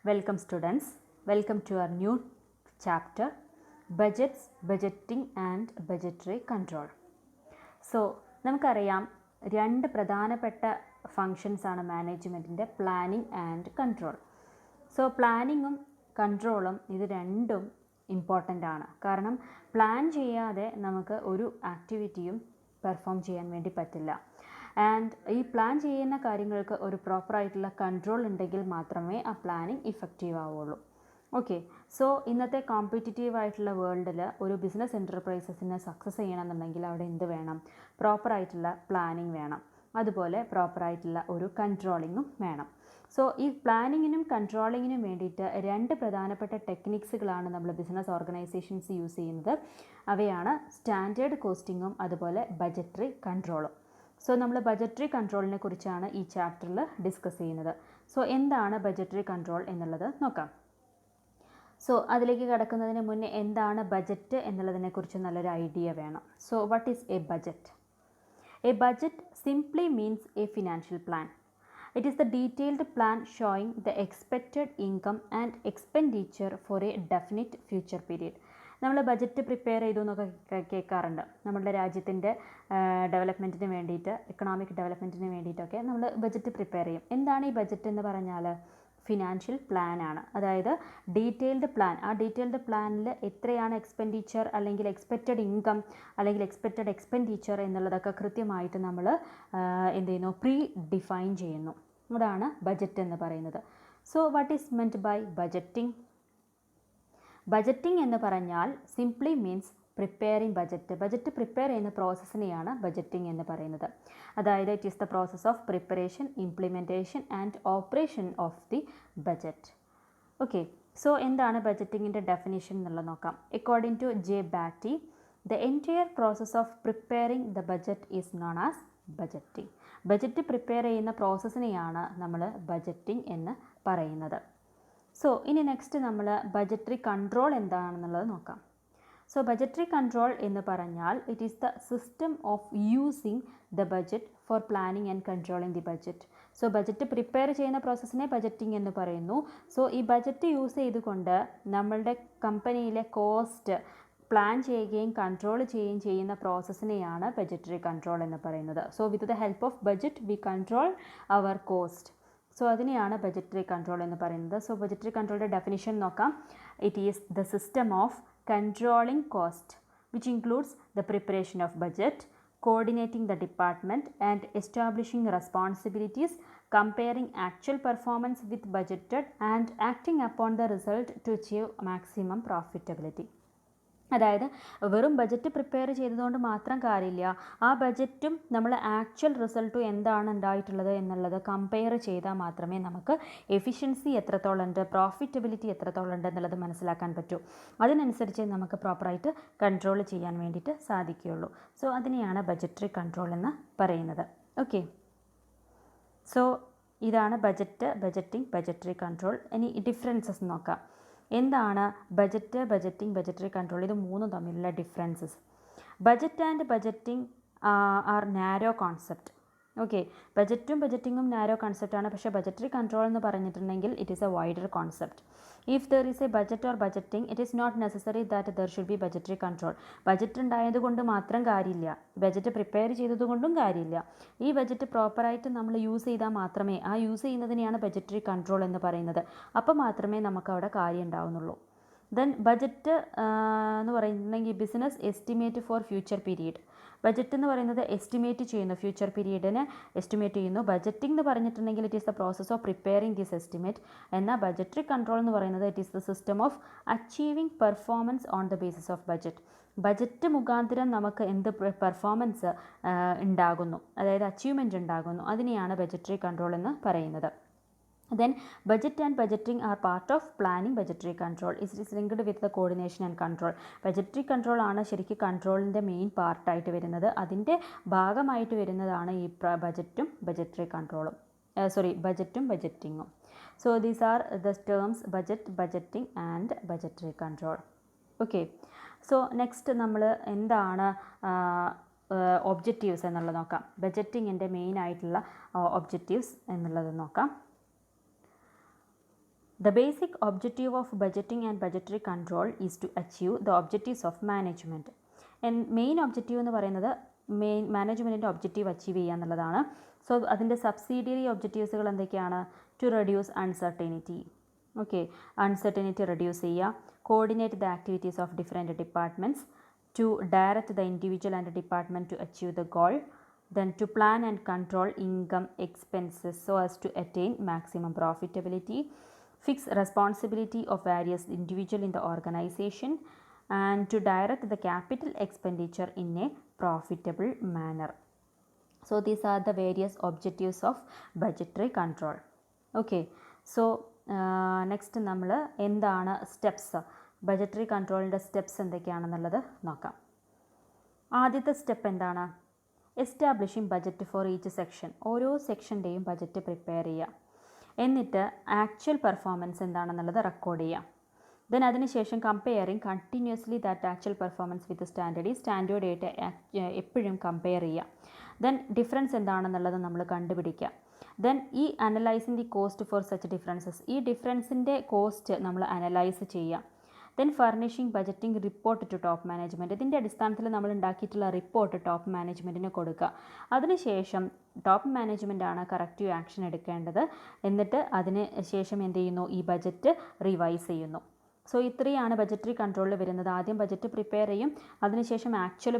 Welcome students, welcome to our new chapter Budgets, Budgeting and Budgetary Control. So, നമുക്കറിയാം രണ്ട് പ്രധാനപ്പെട്ട functions ആണ് മാനേജ്മെൻറ്റിൻ്റെ planning and control. So പ്ലാനിങ്ങും കൺട്രോളും ഇത് രണ്ടും ഇമ്പോർട്ടൻ്റ് ആണ്. കാരണം പ്ലാൻ ചെയ്യാതെ നമുക്ക് ഒരു ആക്ടിവിറ്റിയും പെർഫോം ചെയ്യാൻ വേണ്ടി പറ്റില്ല. ആൻഡ് ഈ പ്ലാൻ ചെയ്യുന്ന കാര്യങ്ങൾക്ക് ഒരു പ്രോപ്പറായിട്ടുള്ള കൺട്രോൾ ഉണ്ടെങ്കിൽ മാത്രമേ ആ പ്ലാനിങ് ഇഫക്റ്റീവ് ആവുള്ളൂ. ഓക്കെ, സോ ഇന്നത്തെ കോമ്പറ്റീറ്റീവ് ആയിട്ടുള്ള വേൾഡിൽ ഒരു ബിസിനസ് എൻ്റർപ്രൈസസിനെ സക്സസ് ചെയ്യണമെന്നുണ്ടെങ്കിൽ അവിടെ എന്ത് വേണം? പ്രോപ്പറായിട്ടുള്ള പ്ലാനിങ് വേണം, അതുപോലെ പ്രോപ്പറായിട്ടുള്ള ഒരു കൺട്രോളിങ്ങും വേണം. സോ ഈ പ്ലാനിങ്ങിനും കൺട്രോളിങ്ങിനും വേണ്ടിയിട്ട് രണ്ട് പ്രധാനപ്പെട്ട ടെക്നിക്സുകളാണ് നമ്മൾ ബിസിനസ് ഓർഗനൈസേഷൻസ് യൂസ് ചെയ്യുന്നത്. അവയാണ് സ്റ്റാൻഡേർഡ് കോസ്റ്റിങ്ങും അതുപോലെ ബജറ്ററി കൺട്രോളും. സോ നമ്മൾ ബജറ്ററി കൺട്രോളിനെ കുറിച്ചാണ് ഈ ചാപ്റ്ററിൽ ഡിസ്കസ് ചെയ്യുന്നത്. സോ എന്താണ് ബജറ്ററി കൺട്രോൾ എന്നുള്ളത് നോക്കാം. സോ അതിലേക്ക് കടക്കുന്നതിന് മുന്നേ എന്താണ് ബജറ്റ് എന്നുള്ളതിനെക്കുറിച്ച് നല്ലൊരു ഐഡിയ വേണം. So what is a budget? A budget simply means A financial plan. It is the detailed plan showing the expected income and expenditure for a definite future period. നമ്മൾ budget prepare ചെയ്തു എന്നൊക്കെ കേൾക്കാറുണ്ട്. നമ്മുടെ രാജ്യത്തിൻ്റെ ഡെവലപ്മെൻറ്റിന് വേണ്ടിയിട്ട്, economic ഡെവലപ്മെൻറ്റിന് വേണ്ടിയിട്ടൊക്കെ നമ്മൾ budget prepare ചെയ്യും. എന്താണ് ഈ ബജറ്റ് എന്ന് പറഞ്ഞാൽ? ഫിനാൻഷ്യൽ പ്ലാൻ ആണ്. അതായത് ഡീറ്റെയിൽഡ് പ്ലാൻ. ആ ഡീറ്റെയിൽഡ് പ്ലാനിൽ എത്രയാണ് എക്സ്പെൻഡിച്ചർ അല്ലെങ്കിൽ എക്സ്പെക്റ്റഡ് ഇൻകം അല്ലെങ്കിൽ എക്സ്പെക്റ്റഡ് എക്സ്പെൻഡിച്ചർ എന്നുള്ളതൊക്കെ കൃത്യമായിട്ട് നമ്മൾ എന്ത് ചെയ്യുന്നു? പ്രീ ഡിഫൈൻ ചെയ്യുന്നു. അതാണ് ബജറ്റ് എന്ന് പറയുന്നത്. So what is meant by budgeting? Budgeting എന്ന് പറഞ്ഞാൽ simply means preparing budget. Budget prepare ചെയ്യുന്ന പ്രോസസ്സിനെയാണ് ബജറ്റിംഗ് എന്ന് പറയുന്നത്. അതായത് it is the process of preparation, implementation and operation of the budget. Okay, so എന്താണ് ബജറ്റിങ്ങിൻ്റെ ഡെഫിനിഷൻ എന്നുള്ളത് നോക്കാം. According to J Batty, the entire process of preparing the budget is known as budgeting. Budget prepare ചെയ്യുന്ന പ്രോസസ്സിനെയാണ് നമ്മൾ budgeting എന്ന് പറയുന്നത്. So ഇനി നെക്സ്റ്റ് നമ്മൾ ബജറ്ററി കൺട്രോൾ എന്താണെന്നുള്ളത് നോക്കാം. സോ ബജറ്ററി കൺട്രോൾ എന്ന് പറഞ്ഞാൽ it is the system of using the budget for planning and controlling the budget. So budget prepare ചെയ്യുന്ന പ്രോസസ്സിനെ ബജറ്റിംഗ് എന്ന് പറയുന്നു. സോ ഈ ബജറ്റ് യൂസ് ചെയ്തുകൊണ്ട് നമ്മളുടെ കമ്പനിയിലെ കോസ്റ്റ് പ്ലാൻ ചെയ്യുകയും കൺട്രോൾ ചെയ്യുകയും ചെയ്യുന്ന പ്രോസസ്സിനെയാണ് ബജറ്ററി കൺട്രോൾ എന്ന് പറയുന്നത്. So with the help of budget we control our cost. So അതിനെയാണ് ബജറ്ററി കൺട്രോൾ എന്ന് പറയുന്നത്. സോ ബജറ്ററി കൺട്രോളിൻ്റെ ഡെഫിനിഷൻ നോക്കാം. It is the system of controlling cost, which includes the preparation of budget, coordinating the department and establishing responsibilities, comparing actual performance with budgeted and acting upon the result to achieve maximum profitability. അതായത് വെറും budget prepare ചെയ്തതുകൊണ്ട് മാത്രം കാര്യമില്ല. ആ ബജറ്റും നമ്മൾ actual റിസൾട്ടും എന്താണ് ഉണ്ടായിട്ടുള്ളത് എന്നുള്ളത് കമ്പയർ ചെയ്താൽ മാത്രമേ നമുക്ക് എഫിഷ്യൻസി എത്രത്തോളം ഉണ്ട്, പ്രോഫിറ്റബിലിറ്റി എത്രത്തോളം ഉണ്ട് എന്നുള്ളത് മനസ്സിലാക്കാൻ പറ്റൂ. അതിനനുസരിച്ച് നമുക്ക് പ്രോപ്പറായിട്ട് കൺട്രോൾ ചെയ്യാൻ വേണ്ടിയിട്ട് സാധിക്കുകയുള്ളൂ. സോ അതിനെയാണ് ബജറ്ററി കൺട്രോൾ എന്ന് പറയുന്നത്. ഓക്കെ, സോ ഇതാണ് ബജറ്റ്, ബജറ്റിംഗ്, ബജറ്ററി കൺട്രോൾ. ഇനി ഡിഫറൻസസ് നോക്കാം. എന്താണ് ബജറ്റ്, ബജറ്റിംഗ്, ബജറ്ററി കൺട്രോൾ? ഇത് മൂന്നും തമ്മിലുള്ള differences. Budget and budgeting are narrow concept. Okay, ബജറ്റും ബജറ്റിങ്ങും നാരോ കോൺസെപ്റ്റാണ്. പക്ഷേ ബജറ്ററി കൺട്രോൾ എന്ന് പറഞ്ഞിട്ടുണ്ടെങ്കിൽ it is a wider concept. If there is a budget or budgeting, it is not necessary that there should be budgetary control. Budget ഉണ്ടായതുകൊണ്ട് മാത്രം കാര്യമില്ല, budget prepare ചെയ്തതുകൊണ്ടും കാര്യമില്ല. ഈ ബജറ്റ് പ്രോപ്പറായിട്ട് നമ്മൾ യൂസ് ചെയ്താൽ മാത്രമേ, ആ യൂസ് ചെയ്യുന്നതിനെയാണ് ബജറ്ററി കൺട്രോൾ എന്ന് പറയുന്നത്. അപ്പോൾ മാത്രമേ നമുക്ക് അവിടെ കാര്യം ഉണ്ടാവുന്നുള്ളൂ. ദെൻ ബജറ്റ് എന്ന് പറയുന്നുണ്ടെങ്കിൽ business estimate for future period. Budget എന്ന് പറയുന്നത് എസ്റ്റിമേറ്റ് ചെയ്യുന്നു, ഫ്യൂച്ചർ പീരീഡിനെ എസ്റ്റിമേറ്റ് ചെയ്യുന്നു. ബജറ്റിംഗ് എന്ന് പറഞ്ഞിട്ടുണ്ടെങ്കിൽ it is the process of preparing this estimate. എന്നാൽ ബജറ്ററി കൺട്രോൾ എന്ന് പറയുന്നത് it is the system of achieving performance on the basis of budget. Budget മുഖാന്തരം നമുക്ക് എന്ത് പെർഫോമൻസ് ഉണ്ടാകുന്നു, അതായത് അച്ചീവ്മെൻറ്റ് ഉണ്ടാകുന്നു, അതിനെയാണ് ബജറ്ററി കൺട്രോൾ എന്ന് പറയുന്നത്. Then budget and budgeting are part of planning budgetary control. It is linked with the coordination and control. Budgetary control ആണ് ശരിക്കും കൺട്രോളിൻ്റെ മെയിൻ പാർട്ടായിട്ട് വരുന്നത്. അതിൻ്റെ ഭാഗമായിട്ട് വരുന്നതാണ് ഈ ബജറ്റും ബജറ്ററി കൺട്രോളും, ബജറ്റും ബജറ്റിങ്ങും. So these are the terms budget, budgeting and budgetary control. Okay, so next നമ്മൾ എന്താണ് ഒബ്ജക്റ്റീവ്സ് എന്നുള്ളത് നോക്കാം. ബജറ്റിങ്ങിൻ്റെ മെയിൻ ആയിട്ടുള്ള ഒബ്ജക്റ്റീവ്സ് എന്നുള്ളത് നോക്കാം. The basic objective of budgeting and budgetary control is to achieve the objectives of management. Main objective എന്ന് പറയുന്നത് മാനേജ്മെൻറ്റിൻ്റെ objective achieve ചെയ്യുക എന്നുള്ളതാണ്. സോ അതിൻ്റെ സബ്സിഡിയറി ഒബ്ജക്റ്റീവ്സുകൾ എന്തൊക്കെയാണ്? To reduce uncertainty. Okay, uncertainty reduce ചെയ്യുക, coordinate the activities of different departments, to direct the individual and department to achieve the goal, then to plan and control income expenses so as to attain maximum profitability, fix responsibility of various individual in the organization, and to direct the capital expenditure in a profitable manner. So these are the various objectives of budgetary control. Okay, so next നമ്മൾ എന്താണ് steps, budgetary കൺട്രോളിൻ്റെ steps എന്തൊക്കെയാണെന്നുള്ളത് നോക്കാം. ആദ്യത്തെ step എന്താണ്? Establishing budget for each section. ഓരോ സെക്ഷൻ്റെയും budget prepare ചെയ്യുക. എന്നിട്ട് actual performance എന്താണെന്നുള്ളത് record ചെയ്യുക. ദെൻ അതിനുശേഷം comparing continuously that actual performance with standard ആയിട്ട് എപ്പോഴും കമ്പയർ ചെയ്യുക. ദെൻ ഡിഫറൻസ് എന്താണെന്നുള്ളത് നമ്മൾ കണ്ടുപിടിക്കുക. ദെൻ ഈ analysing the cost for such differences, ഈ ഡിഫറൻസിൻ്റെ കോസ്റ്റ് നമ്മൾ അനലൈസ് ചെയ്യുക. Then furnishing budgeting report to top management. ഇതിൻ്റെ അടിസ്ഥാനത്തിൽ നമ്മൾ ഉണ്ടാക്കിയിട്ടുള്ള റിപ്പോർട്ട് ടോപ്പ് മാനേജ്മെൻറ്റിന് കൊടുക്കുക. അതിനുശേഷം ടോപ്പ് മാനേജ്മെൻറ്റാണ് കറക്റ്റീവ് ആക്ഷൻ എടുക്കേണ്ടത്. എന്നിട്ട് അതിന് ശേഷം എന്ത് ചെയ്യുന്നു? ഈ ബജറ്റ് റിവൈസ് ചെയ്യുന്നു. സോ ഇത്രയാണ് ബജറ്ററി കൺട്രോളിൽ വരുന്നത്. ആദ്യം ബജറ്റ് പ്രിപ്പയർ ചെയ്യും, അതിനുശേഷം ആക്ച്വൽ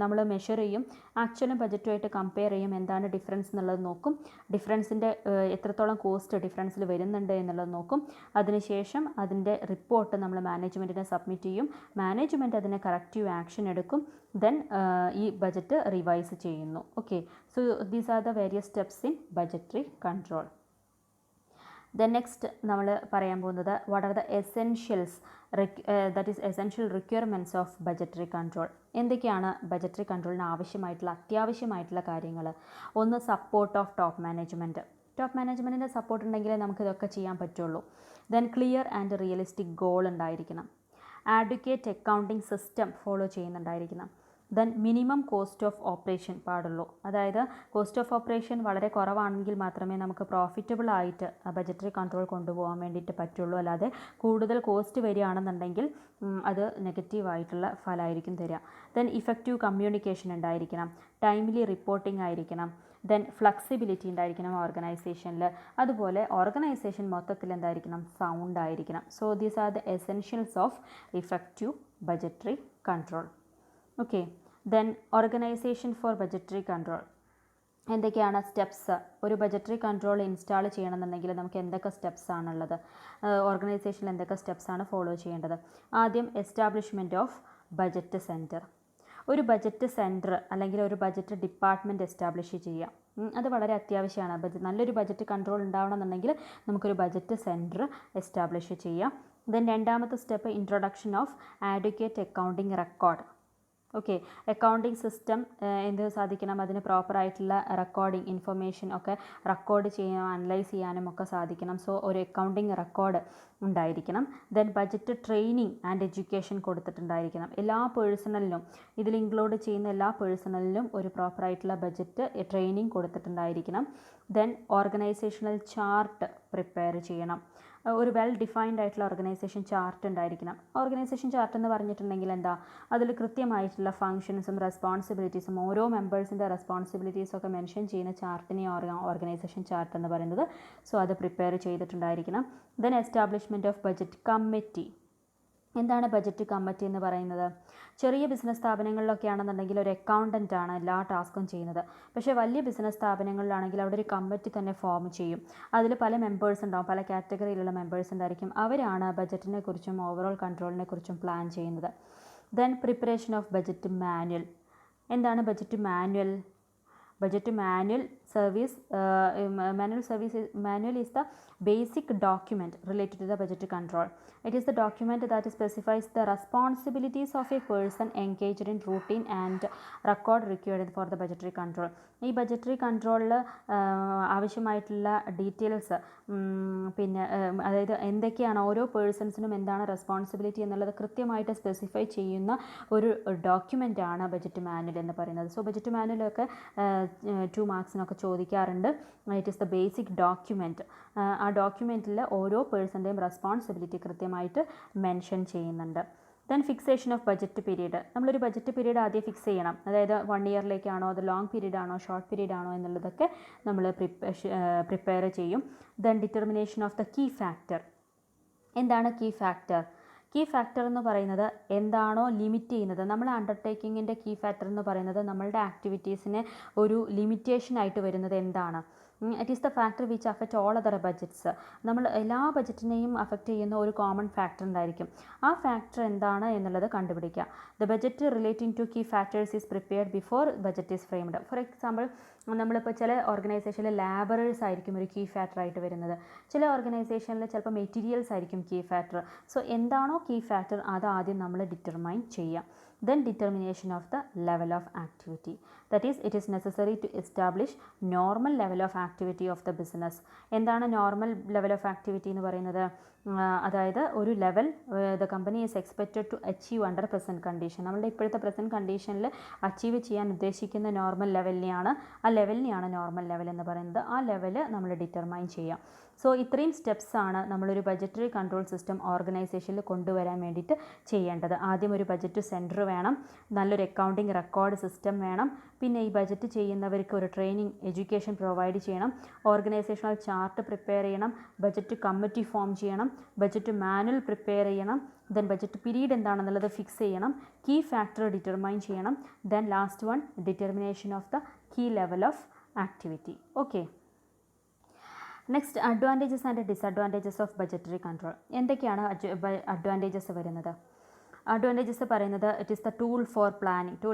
നമ്മൾ മെഷർ ചെയ്യും, ആക്ച്വലും ബജറ്റുമായിട്ട് കമ്പയർ ചെയ്യും, എന്താണ് ഡിഫറൻസ് എന്നുള്ളത് നോക്കും, ഡിഫറൻസിൻ്റെ എത്രത്തോളം കോസ്റ്റ് ഡിഫറൻസിൽ വരുന്നുണ്ട് എന്നുള്ളത് നോക്കും. അതിനുശേഷം അതിൻ്റെ റിപ്പോർട്ട് നമ്മൾ മാനേജ്മെൻറ്റിനെ സബ്മിറ്റ് ചെയ്യും, മാനേജ്മെൻറ്റ് അതിന് കറക്റ്റീവ് ആക്ഷൻ എടുക്കും. ദെൻ ഈ ബജറ്റ് റിവൈസ് ചെയ്യുന്നു. Okay, so these are the various steps in budgetary control. Then next നമ്മൾ പറയാൻ പോകുന്നത് what are the essentials, that is essential requirements of budgetary control. എന്തൊക്കെയാണ് ബജറ്ററി കൺട്രോളിന് അത്യാവശ്യമായിട്ടുള്ള കാര്യങ്ങൾ? ഒന്ന്, support of top management. Top മാനേജ്മെൻറ്റിൻ്റെ സപ്പോർട്ട് ഉണ്ടെങ്കിലേ നമുക്കിതൊക്കെ ചെയ്യാൻ പറ്റുള്ളൂ. Then clear and realistic goal ഉണ്ടായിരിക്കണം. Adequate accounting system follow ചെയ്യുന്നുണ്ടായിരിക്കണം. Then minimum cost of operation പാടുള്ളൂ. അതായത് കോസ്റ്റ് ഓഫ് ഓപ്പറേഷൻ വളരെ കുറവാണെങ്കിൽ മാത്രമേ നമുക്ക് പ്രോഫിറ്റബിൾ ആയിട്ട് ബജറ്ററി കൺട്രോൾ കൊണ്ടുപോകാൻ വേണ്ടിയിട്ട് പറ്റുള്ളൂ. അല്ലാതെ കൂടുതൽ കോസ്റ്റ് വരികയാണെന്നുണ്ടെങ്കിൽ അത് നെഗറ്റീവായിട്ടുള്ള ഫലമായിരിക്കും തരിക. ദെൻ ഇഫക്റ്റീവ് കമ്മ്യൂണിക്കേഷൻ ഉണ്ടായിരിക്കണം, ടൈംലി റിപ്പോർട്ടിംഗ് ആയിരിക്കണം, ദെൻ ഫ്ലെക്സിബിലിറ്റി ഉണ്ടായിരിക്കണം ഓർഗനൈസേഷനിൽ. അതുപോലെ ഓർഗനൈസേഷൻ മൊത്തത്തിൽ എന്തായിരിക്കണം? സൗണ്ട് ആയിരിക്കണം. So these are the essentials of effective budgetary control. Okay, then organisation for budgetary control. എന്തൊക്കെയാണ് സ്റ്റെപ്സ്? ഒരു ബജറ്ററി കൺട്രോൾ ഇൻസ്റ്റാൾ ചെയ്യണമെന്നുണ്ടെങ്കിൽ നമുക്ക് എന്തൊക്കെ സ്റ്റെപ്സ് ആണുള്ളത്? ഓർഗനൈസേഷനിൽ എന്തൊക്കെ സ്റ്റെപ്സാണ് ഫോളോ ചെയ്യേണ്ടത്? ആദ്യം എസ്റ്റാബ്ലിഷ്മെൻറ്റ് ഓഫ് ബജറ്റ് സെൻറ്റർ. ഒരു ബജറ്റ് സെൻറ്റർ അല്ലെങ്കിൽ ഒരു ബജറ്റ് ഡിപ്പാർട്ട്മെൻറ്റ് എസ്റ്റാബ്ലിഷ് ചെയ്യുക. അത് വളരെ അത്യാവശ്യമാണ്. നല്ലൊരു ബജറ്റ് കൺട്രോൾ ഉണ്ടാവണമെന്നുണ്ടെങ്കിൽ നമുക്കൊരു ബജറ്റ് സെൻറ്റർ എസ്റ്റാബ്ലിഷ് ചെയ്യാം. ദെൻ രണ്ടാമത്തെ step introduction of adequate accounting record. Okay, accounting system എന്ത് സാധിക്കണം? അതിന് പ്രോപ്പറായിട്ടുള്ള റെക്കോർഡിങ് ഇൻഫർമേഷൻ ഒക്കെ റെക്കോർഡ് ചെയ്യാനും അനലൈസ് ചെയ്യാനും ഒക്കെ സാധിക്കണം. സോ ഒരു അക്കൗണ്ടിങ് റെക്കോർഡ് ഉണ്ടായിരിക്കണം. Then budget training and education കൊടുത്തിട്ടുണ്ടായിരിക്കണം. എല്ലാ പേഴ്സണലിനും, ഇതിൽ ഇൻക്ലൂഡ് ചെയ്യുന്ന എല്ലാ പേഴ്സണലിനും ഒരു പ്രോപ്പറായിട്ടുള്ള ബജറ്റ് ട്രെയിനിങ് കൊടുത്തിട്ടുണ്ടായിരിക്കണം. ദെൻ ഓർഗനൈസേഷണൽ ചാർട്ട് പ്രിപ്പയർ ചെയ്യണം. ഒരു വെൽ ഡിഫൈൻഡ് ആയിട്ടുള്ള ഓർഗനൈസേഷൻ ചാർട്ട് ഉണ്ടായിരിക്കണം. ഓർഗനൈസേഷൻ ചാർട്ട് എന്ന് പറഞ്ഞിട്ടുണ്ടെങ്കിൽ എന്താ? അതിൽ കൃത്യമായിട്ടുള്ള ഫങ്ഷൻസും റെസ്പോൺസിബിലിറ്റീസും ഓരോ മെമ്പേഴ്സിൻ്റെ റെസ്പോൺസിബിലിറ്റീസൊക്കെ മെൻഷൻ ചെയ്യുന്ന ചാർട്ടിനെ ഓർഗനൈസേഷൻ ചാർട്ട് എന്ന് പറയുന്നത്. സോ അത് പ്രിപ്പയർ ചെയ്തിട്ടുണ്ടായിരിക്കണം. Then establishment of budget committee. എന്താണ് ബജറ്റ് കമ്മിറ്റി എന്ന് പറയുന്നത്? ചെറിയ ബിസിനസ് സ്ഥാപനങ്ങളിലൊക്കെ ആണെന്നുണ്ടെങ്കിൽ ഒരു അക്കൗണ്ടൻ്റ് ആണ് എല്ലാ ടാസ്കും ചെയ്യുന്നത്. പക്ഷേ വലിയ ബിസിനസ് സ്ഥാപനങ്ങളിലാണെങ്കിൽ അവിടെ ഒരു കമ്മിറ്റി തന്നെ ഫോം ചെയ്യും. അതിൽ പല മെമ്പേഴ്സ് ഉണ്ടാവും, പല കാറ്റഗറിയിലുള്ള മെമ്പേഴ്സ് ഉണ്ടായിരിക്കും. അവരാണ് ബജറ്റിനെ കുറിച്ചും ഓവറോൾ കൺട്രോളിനെ കുറിച്ചും പ്ലാൻ ചെയ്യുന്നത്. Then preparation of budget manual. എന്താണ് budget manual? Budget manual is the basic document related to the budget control. It is the document that specifies the responsibilities of a person engaged in routine and record required for the budgetary control. ഈ budgetary കൺട്രോളിൽ ആവശ്യമായിട്ടുള്ള details, പിന്നെ അതായത് എന്തൊക്കെയാണ് ഓരോ പേഴ്സൺസിനും എന്താണ് responsibility എന്നുള്ളത് കൃത്യമായിട്ട് സ്പെസിഫൈ ചെയ്യുന്ന ഒരു ഡോക്യുമെൻ്റാണ് ബജറ്റ് മാനുവൽ എന്ന് പറയുന്നത്. സോ ബജറ്റ് മാനുവലൊക്കെ 2 മാർക്സിനൊക്കെ ചോദിക്കാറുണ്ട്. It is the basic document. ആ ഡോക്യുമെൻറ്റിൽ ഓരോ പേഴ്സൻ്റെയും റെസ്പോൺസിബിലിറ്റി കൃത്യമായിട്ട് മെൻഷൻ ചെയ്യുന്നുണ്ട്. Then fixation of budget period. നമ്മളൊരു ബജറ്റ് പീരീഡ് ആദ്യം ഫിക്സ് ചെയ്യണം. അതായത് 1 ഇയറിലേക്കാണോ, അത് ലോങ് പീരീഡ് ആണോ, ഷോർട്ട് പീരീഡ് ആണോ എന്നുള്ളതൊക്കെ നമ്മൾ പ്രിപ്പയർ ചെയ്യും. Then determination of the key factor. എന്താണ് കീ ഫാക്ടർ? കീ ഫാക്ടർ എന്ന് പറയുന്നത് എന്താണോ ലിമിറ്റ് ചെയ്യുന്നത്, നമ്മൾ അണ്ടർടേക്കിങ്ങിൻ്റെ കീ ഫാക്ടർ എന്ന് പറയുന്നത് നമ്മളുടെ ആക്ടിവിറ്റീസിന് ഒരു ലിമിറ്റേഷൻ ആയിട്ട് വരുന്നത് എന്താണ്? It is the factor which affect all other budgets. നമ്മൾ എല്ലാ ബജറ്റിനെയും അഫക്റ്റ് ചെയ്യുന്ന ഒരു കോമൺ ഫാക്ടർ ഉണ്ടായിരിക്കും. ആ ഫാക്ടർ എന്താണ് എന്നുള്ളത് കണ്ടുപിടിക്കുക. The budget relating to key factors is prepared before budget is framed. For example, നമ്മളിപ്പോൾ ചില ഓർഗനൈസേഷനിൽ ലാബറേഴ്സ് ആയിരിക്കും ഒരു കീ ഫാക്ടർ ആയിട്ട് വരുന്നത്. ചില ഓർഗനൈസേഷനിൽ ചിലപ്പോൾ മെറ്റീരിയൽസ് ആയിരിക്കും കീ ഫാക്ടർ. സോ എന്താണോ കീ ഫാക്ടർ അത് ആദ്യം നമ്മൾ ഡിറ്റർമൈൻ ചെയ്യാം. Then determination of the level of activity. That is, it is necessary to establish normal level of activity of the business. എന്താണ് നോർമൽ ലെവൽ ഓഫ് ആക്ടിവിറ്റി എന്ന് പറയുന്നത്? അതായത് ഒരു level the company is expected to achieve under present condition. നമ്മളുടെ ഇപ്പോഴത്തെ present കണ്ടീഷനിൽ achieve ചെയ്യാൻ ഉദ്ദേശിക്കുന്ന നോർമൽ ലെവലിനെയാണ് നോർമൽ ലെവൽ എന്ന് പറയുന്നത്. ആ ലെവൽ നമ്മൾ ഡിറ്റർമൈൻ ചെയ്യാം. സോ ഇത്രയും സ്റ്റെപ്സാണ് നമ്മളൊരു ബജറ്ററി കൺട്രോൾ സിസ്റ്റം ഓർഗനൈസേഷനിൽ കൊണ്ടുവരാൻ വേണ്ടിയിട്ട് ചെയ്യേണ്ടത്. ആദ്യം ഒരു ബജറ്റ് സെൻറ്റർ വേണം, നല്ലൊരു അക്കൗണ്ടിങ് റെക്കോർഡ് സിസ്റ്റം വേണം, പിന്നെ ഈ ബജറ്റ് ചെയ്യുന്നവർക്ക് ഒരു ട്രെയിനിങ് എഡ്യൂക്കേഷൻ പ്രൊവൈഡ് ചെയ്യണം, ഓർഗനൈസേഷണൽ ചാർട്ട് പ്രിപ്പയർ ചെയ്യണം, ബജറ്റ് കമ്മിറ്റി ഫോം ചെയ്യണം, ബജറ്റ് മാനുവൽ പ്രിപ്പയർ ചെയ്യണം, ദെൻ ബജറ്റ് പീരീഡ് എന്താണെന്നുള്ളത് ഫിക്സ് ചെയ്യണം, കീ ഫാക്ടർ ഡിറ്റർമൈൻ ചെയ്യണം, then last one determination of the key level of activity. Okay, next advantages and disadvantages of budgetary control. എന്തൊക്കെയാണ് advantages വരുന്നത്? Advantages പറയുന്നത് it is the tool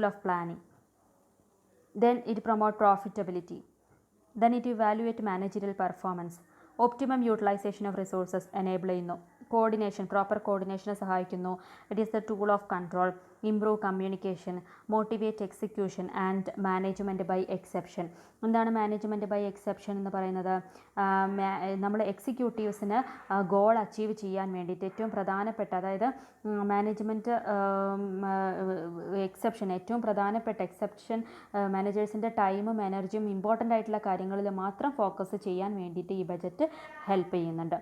of planning. Then it promote profitability. Then it evaluate managerial performance. Optimum utilisation of resources enable ചെയ്യുന്നു. Proper കോർഡിനേഷനെ സഹായിക്കുന്നു. It is the tool of control. Improve communication, motivate execution and management by exception. എന്താണ് management by exception എന്ന് പറയുന്നത്? നമ്മൾ എക്സിക്യൂട്ടീവ്സിന് goal achieve ചെയ്യാൻ വേണ്ടിയിട്ട് ഏറ്റവും പ്രധാനപ്പെട്ട, അതായത് മാനേജ്മെൻറ്റ് ഏറ്റവും പ്രധാനപ്പെട്ട എക്സെപ്ഷൻ മാനേജേഴ്സിൻ്റെ ടൈമും എനർജിയും ഇമ്പോർട്ടൻ്റ് ആയിട്ടുള്ള കാര്യങ്ങളിൽ മാത്രം ഫോക്കസ് ചെയ്യാൻ വേണ്ടിയിട്ട് ഈ ബജറ്റ് ഹെൽപ്പ് ചെയ്യുന്നുണ്ട്.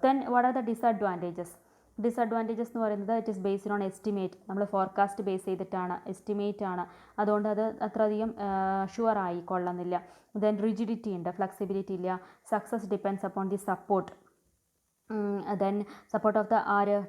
Then what are the disadvantages എന്ന് പറയുന്നത് it is based on estimate. നമ്മൾ ഫോർകാസ്റ്റ് ബേസ് ചെയ്തിട്ടാണ്, എസ്റ്റിമേറ്റ് ആണ്, അതുകൊണ്ട് അത് അത്രയധികം ഷുവർ ആയി കൊള്ളുന്നില്ല. ദെൻ റിജിഡിറ്റി ഉണ്ട്, ഫ്ലെക്സിബിലിറ്റി ഇല്ല. Success depends upon the support. Then support of the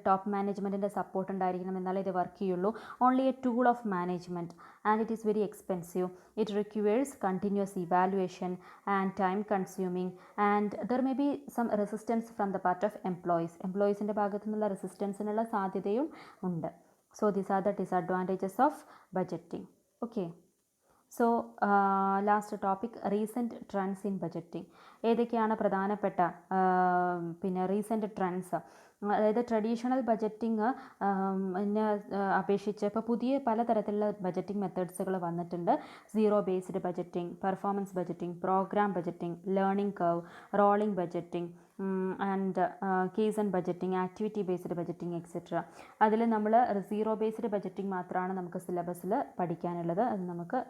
top മാനേജ്മെൻറ്റിൻ്റെ സപ്പോർട്ട് ഉണ്ടായിരിക്കണം, എന്നാലേ ഇത് വർക്ക് ചെയ്യുള്ളൂ. Only a tool of management and it is very expensive. It requires continuous evaluation and time consuming and there may be some resistance from the part of എംപ്ലോയീസിൻ്റെ ഭാഗത്തു നിന്നുള്ള റെസിസ്റ്റൻസിനുള്ള സാധ്യതയും ഉണ്ട്. So these are the disadvantages of budgeting. Okay, so last topic recent trends in budgeting. ഏതൊക്കെയാണ് പ്രധാനപ്പെട്ട recent trends? അതായത് traditional budgeting അപേക്ഷിച്ച് ഇപ്പോൾ പുതിയ പലതരത്തിലുള്ള ബജറ്റിംഗ് മെത്തേഡ്സുകൾ വന്നിട്ടുണ്ട്. Zero based budgeting, performance budgeting, program budgeting, learning curve, rolling budgeting and case and budgeting, activity based budgeting etcetera. അതിൽ നമ്മൾ സീറോ ബേസ്ഡ് ബജറ്റിംഗ് മാത്രമാണ് നമുക്ക് സിലബസിൽ പഠിക്കാനുള്ളത്. അത് നമുക്ക്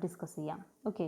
ഡിസ്കസ് ചെയ്യാം. ഓക്കെ.